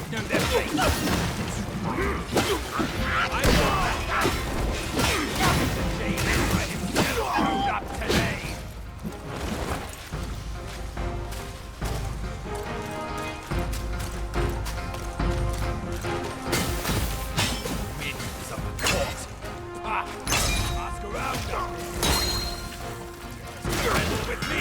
Prove them their fate. I will back. The jailer by himself proved up today. Minions of the court. Ha! Ask around now. Surrender with me.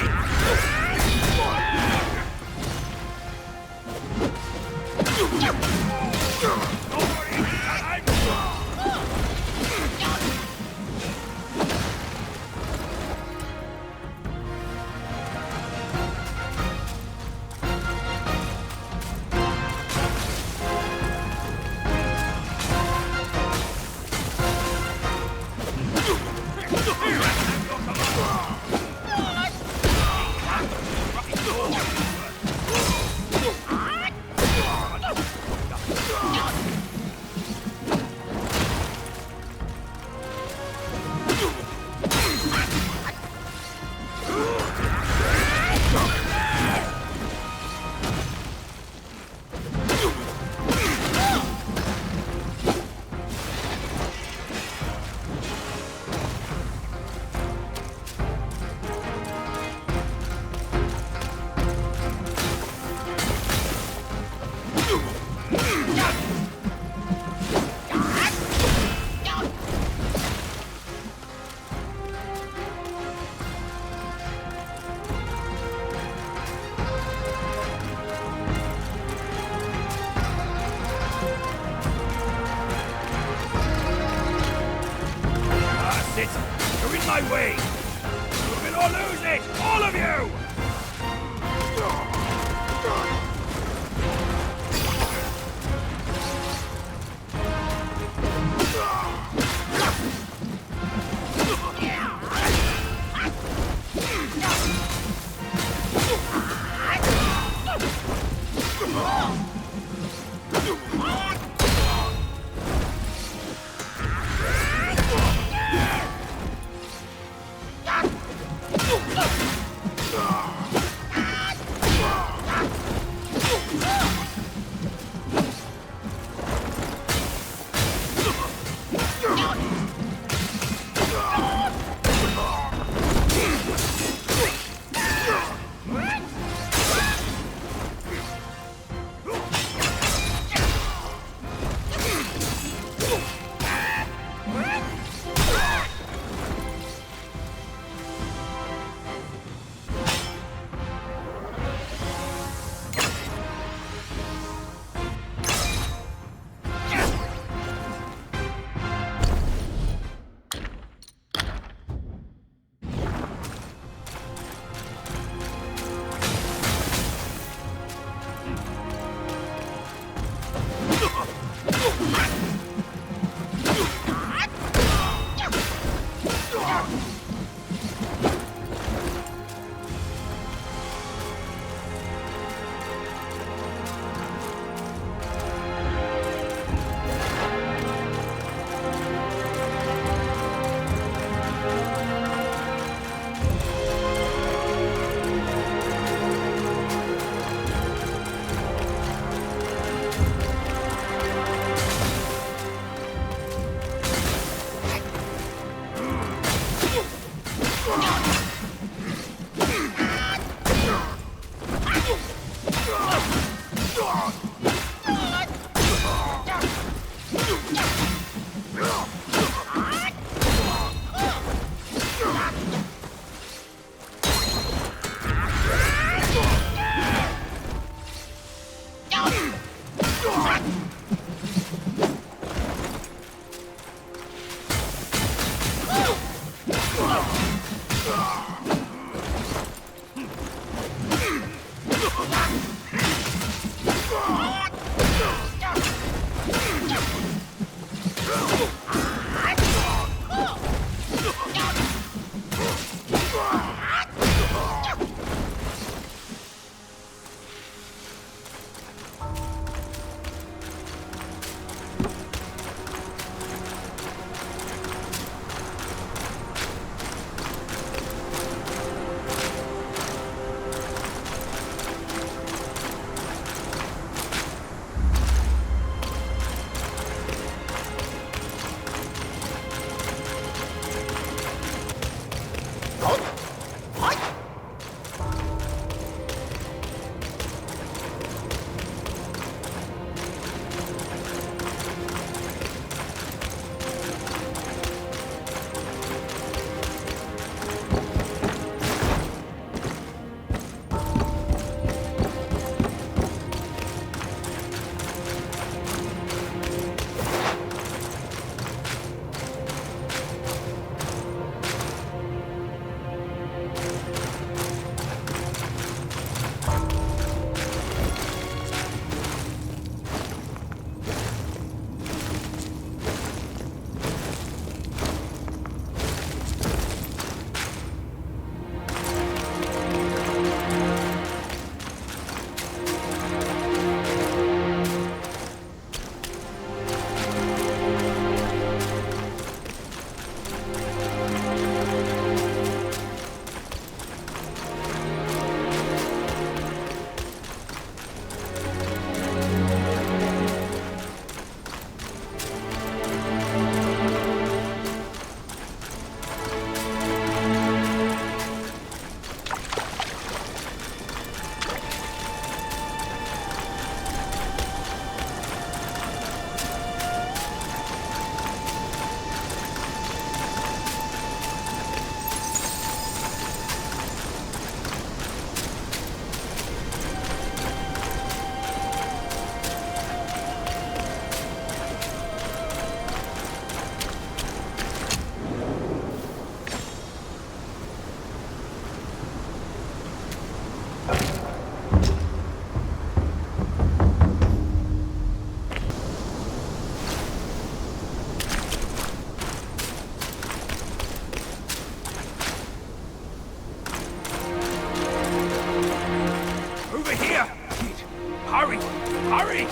Hurry!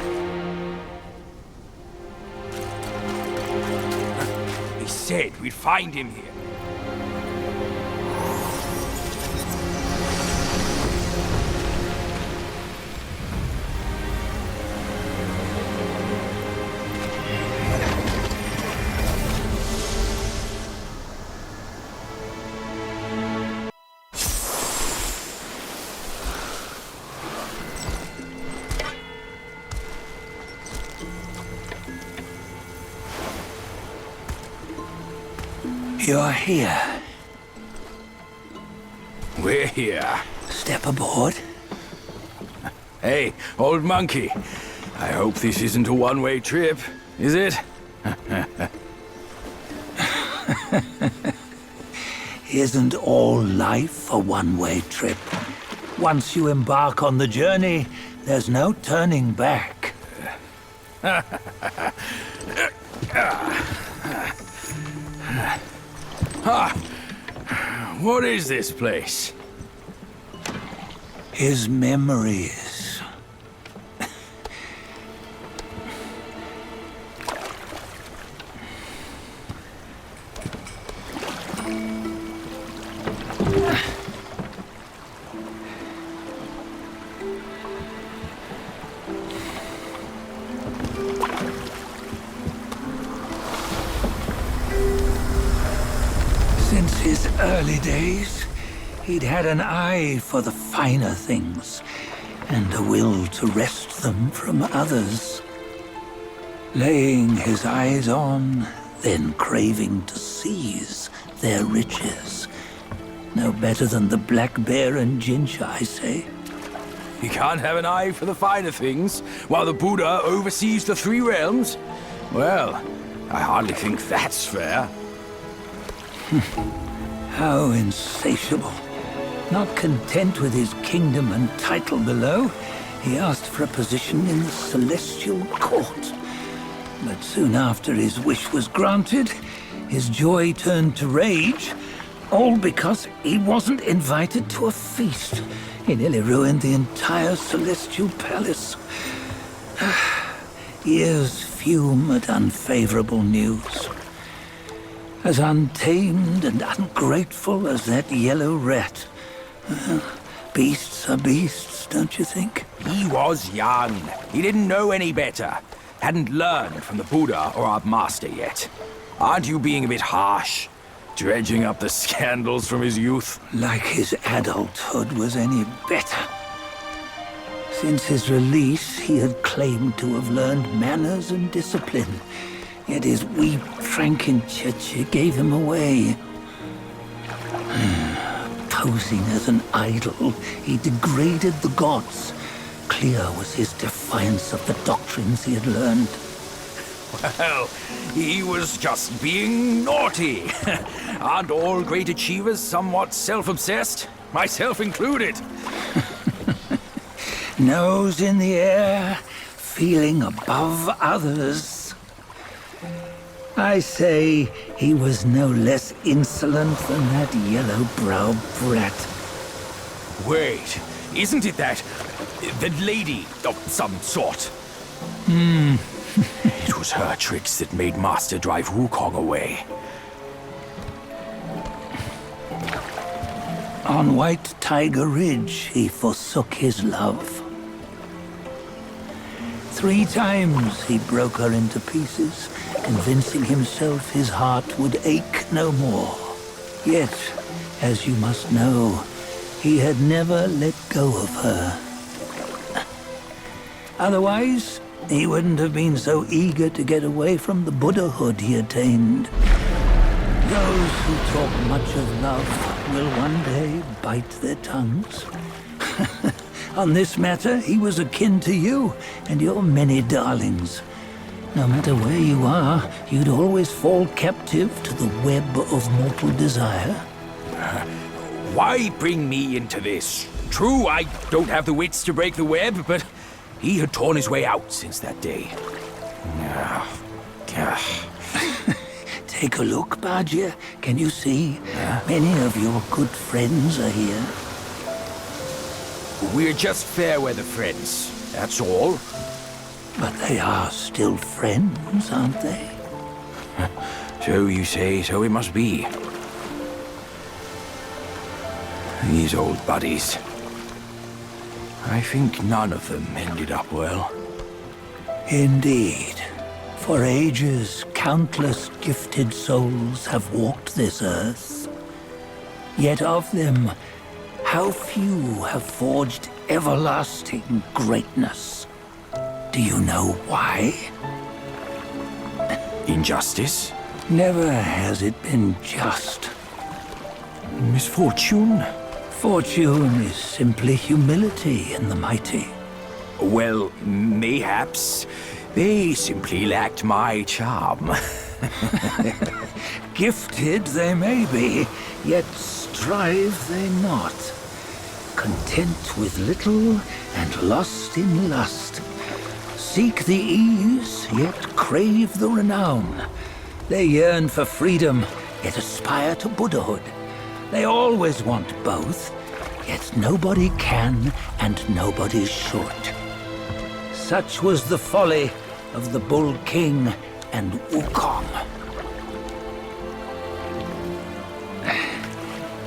He said we'd find him here. You're here. We're here. Step aboard. Hey, old monkey. I hope this isn't a one-way trip, is it? Isn't all life a one-way trip? Once you embark on the journey, there's no turning back. What is this place? His memories. Since his early days, he'd had an eye for the finer things, and a will to wrest them from others. Laying his eyes on, then craving to seize their riches. No better than the black bear and ginger, I say. You can't have an eye for the finer things, while the Buddha oversees the three realms? Well, I hardly think that's fair. How insatiable. Not content with his kingdom and title below, he asked for a position in the celestial court. But soon after his wish was granted, his joy turned to rage, all because he wasn't invited to a feast. He nearly ruined the entire celestial palace. Ears fume at unfavorable news. As untamed and ungrateful as that yellow rat. Beasts are beasts, don't you think? He was young. He didn't know any better. Hadn't learned from the Buddha or our master yet. Aren't you being a bit harsh? Dredging up the scandals from his youth? Like his adulthood was any better. Since his release, he had claimed to have learned manners and discipline. Yet his weak Frankenchurch gave him away. Posing as an idol, he degraded the gods. Clear was his defiance of the doctrines he had learned. Well, he was just being naughty. Aren't all great achievers somewhat self-obsessed? Myself included. Nose in the air, feeling above others. I say he was no less insolent than that yellow-browed brat. Wait, isn't it that lady of some sort? It was her tricks that made Master drive Wukong away. On White Tiger Ridge, he forsook his love. 3 times he broke her into pieces, convincing himself his heart would ache no more. Yet, as you must know, he had never let go of her. Otherwise, he wouldn't have been so eager to get away from the Buddhahood he attained. Those who talk much of love will one day bite their tongues. On this matter, he was akin to you and your many darlings. No matter where you are, you'd always fall captive to the web of mortal desire. Why bring me into this? True, I don't have the wits to break the web, but he had torn his way out since that day. Take a look, Bajia. Can you see? Many of your good friends are here. We're just fair weather friends, that's all. But they are still friends, aren't they? So you say, so it must be. These old buddies. I think none of them ended up well. Indeed. For ages, countless gifted souls have walked this earth. Yet of them, how few have forged everlasting greatness? Do you know why? Injustice? Never has it been just. Misfortune? Fortune is simply humility in the mighty. Well, mayhaps they simply lacked my charm. Gifted they may be, yet strive they not. Content with little and lost in lust. Seek the ease, yet crave the renown. They yearn for freedom, yet aspire to Buddhahood. They always want both, yet nobody can and nobody should. Such was the folly of the Bull King and Wukong.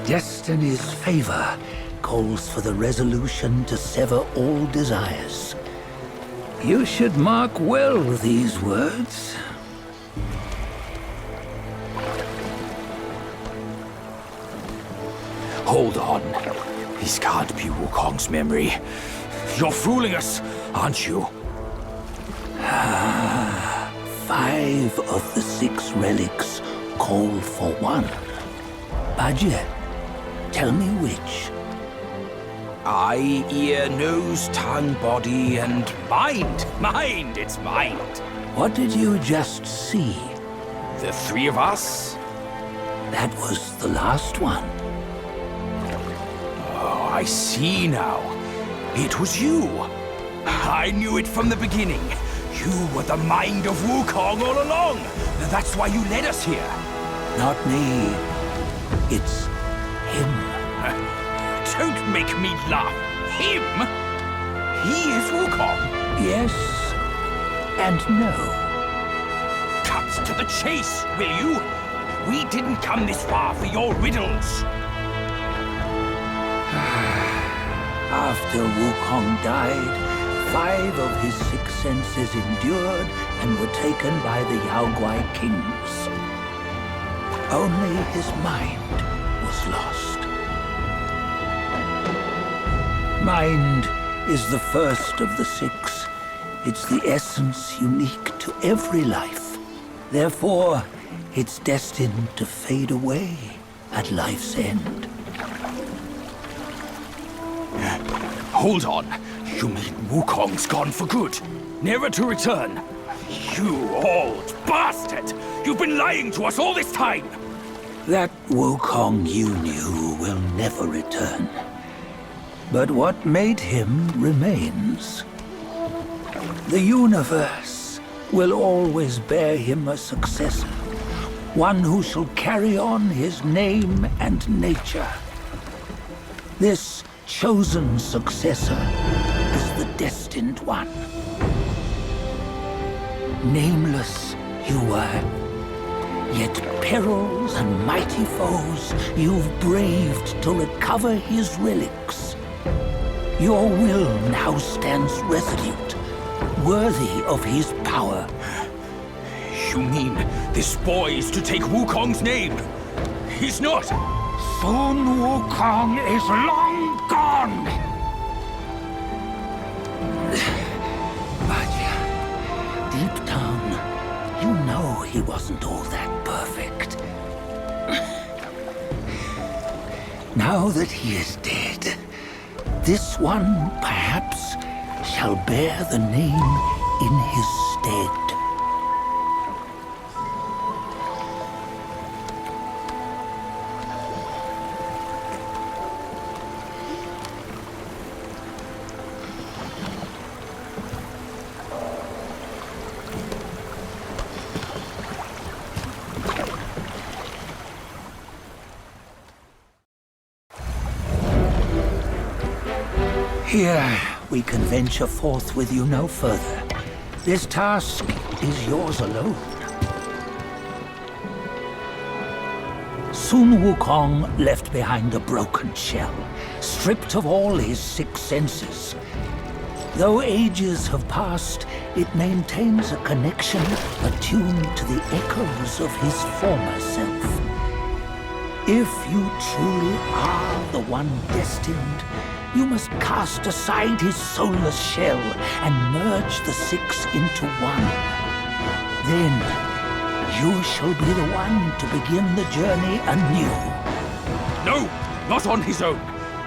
Destiny's favor calls for the resolution to sever all desires. You should mark well these words. Hold on. This can't be Wukong's memory. You're fooling us, aren't you? 5 of the 6 relics call for one. Bajie, tell me which. Eye, ear, nose, tongue, body, and mind. Mind, it's mind. What did you just see? The 3 of us? That was the last one. Oh, I see now. It was you. I knew it from the beginning. You were the mind of Wukong all along. That's why you led us here. Not me. It's him. Don't make me laugh. Him? He is Wukong. Yes and no. Cut to the chase, will you? We didn't come this far for your riddles. After Wukong died, 5 of his 6 senses endured and were taken by the Yaoguai kings. Only his mind was lost. Mind is the first of the 6. It's the essence unique to every life. Therefore, it's destined to fade away at life's end. Hold on. You mean Wukong's gone for good? Never to return? You old bastard! You've been lying to us all this time! That Wukong you knew will never return. But what made him remains. The universe will always bear him a successor. One who shall carry on his name and nature. This chosen successor is the destined one. Nameless you were, yet perils and mighty foes you've braved to recover his relics. Your will now stands resolute, worthy of his power. You mean this boy is to take Wukong's name? He's not! Soon Wukong is long gone! But deep down, you know he wasn't all that perfect. Now that he is dead, this one, perhaps, shall bear the name in his stead. Here, we can venture forth with you no further. This task is yours alone. Sun Wukong left behind a broken shell, stripped of all his 6 senses. Though ages have passed, it maintains a connection attuned to the echoes of his former self. If you truly are the one destined, you must cast aside his soulless shell and merge the 6 into one. Then, you shall be the one to begin the journey anew. No, not on his own.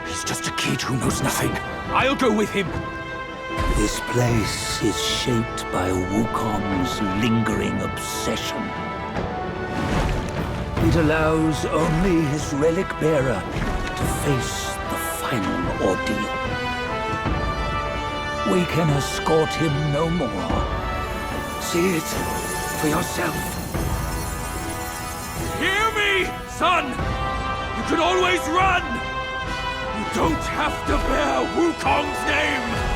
He's just a kid who knows nothing. I'll go with him. This place is shaped by Wukong's lingering obsession. It allows only his relic bearer to face the final ordeal. We can escort him no more. See it for yourself. Hear me, son! You can always run! You don't have to bear Wukong's name!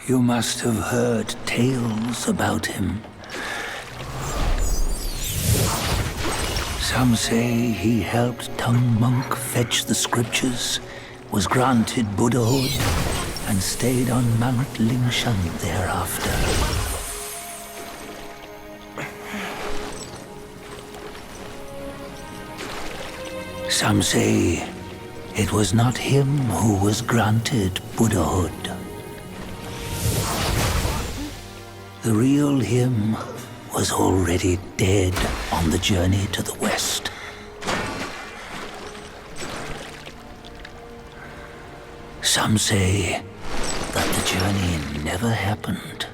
You must have heard tales about him. Some say he helped Tung Monk fetch the scriptures, was granted Buddhahood, and stayed on Mount Lingshan thereafter. Some say it was not him who was granted Buddhahood. The real him was already dead on the journey to the west. Some say that the journey never happened.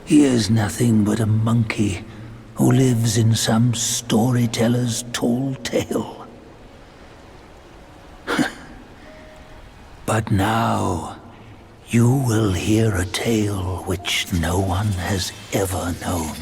He is nothing but a monkey who lives in some storyteller's tall tale. But now, you will hear a tale which no one has ever known.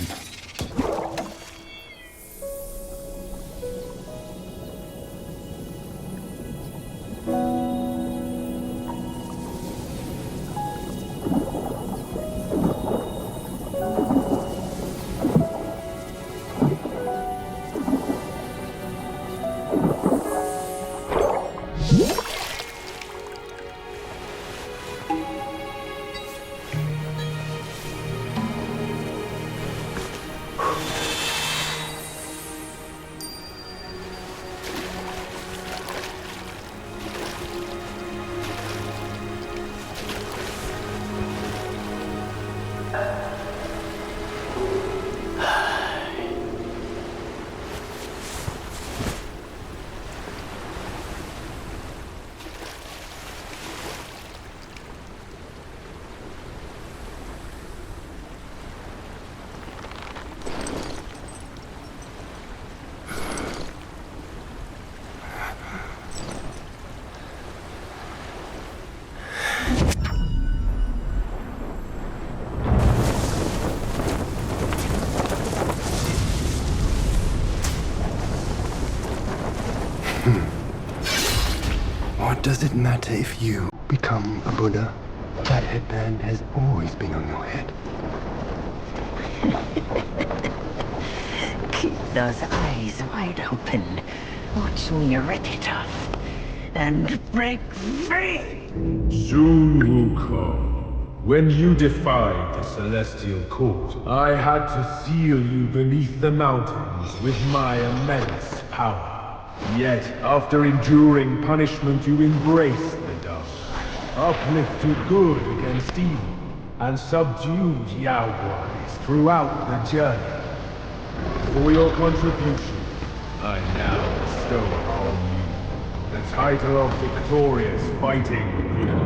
What does it matter if you become a Buddha? That headband has always been on your head. Keep those eyes wide open. Watch me rip it off and break free! Soon, Wukong, when you defied the Celestial Court, I had to seal you beneath the mountains with my immense power. Yet, after enduring punishment, you embraced the dark, uplifted good against evil, and subdued Yaoguais throughout the journey. For your contribution, I now bestow upon you the title of Victorious Fighting Buddha.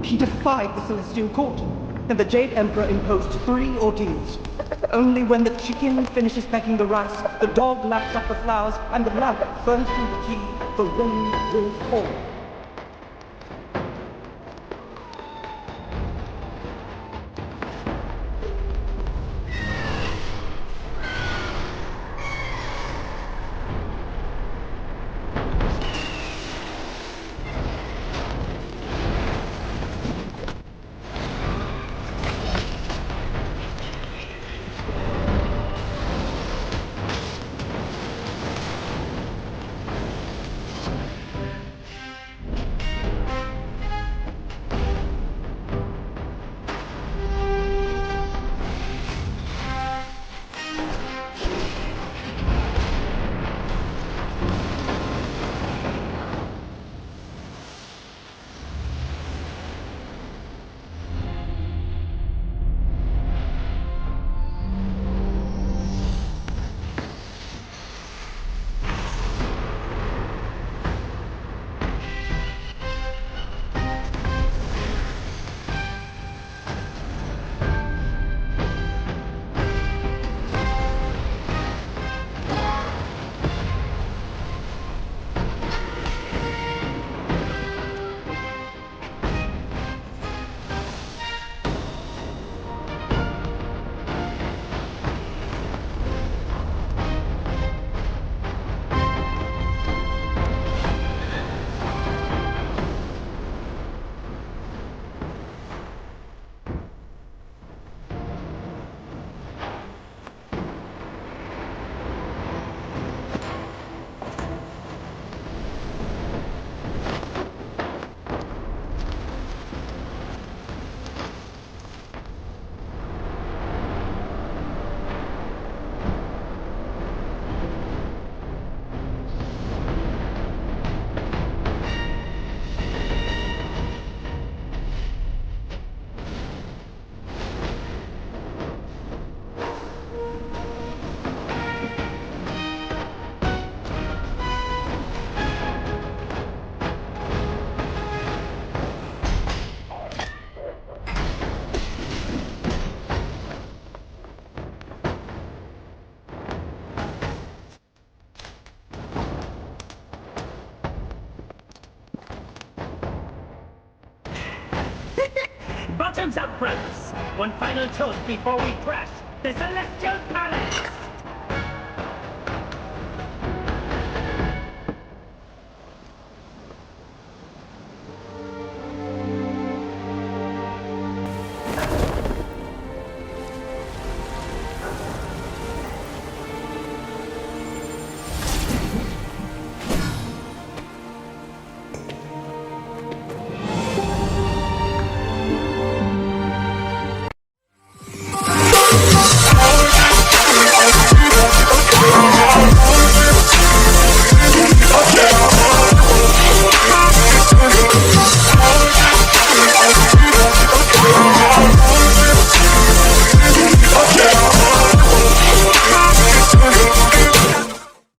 He defied the Celestial Court, and the Jade Emperor imposed 3 ordeals. Only when the chicken finishes pecking the rice, the dog laps up the flowers, and the lamp burns through the tea, the rain will fall. Bottoms up, brothers! One final toast before we crash the Celestial Palace!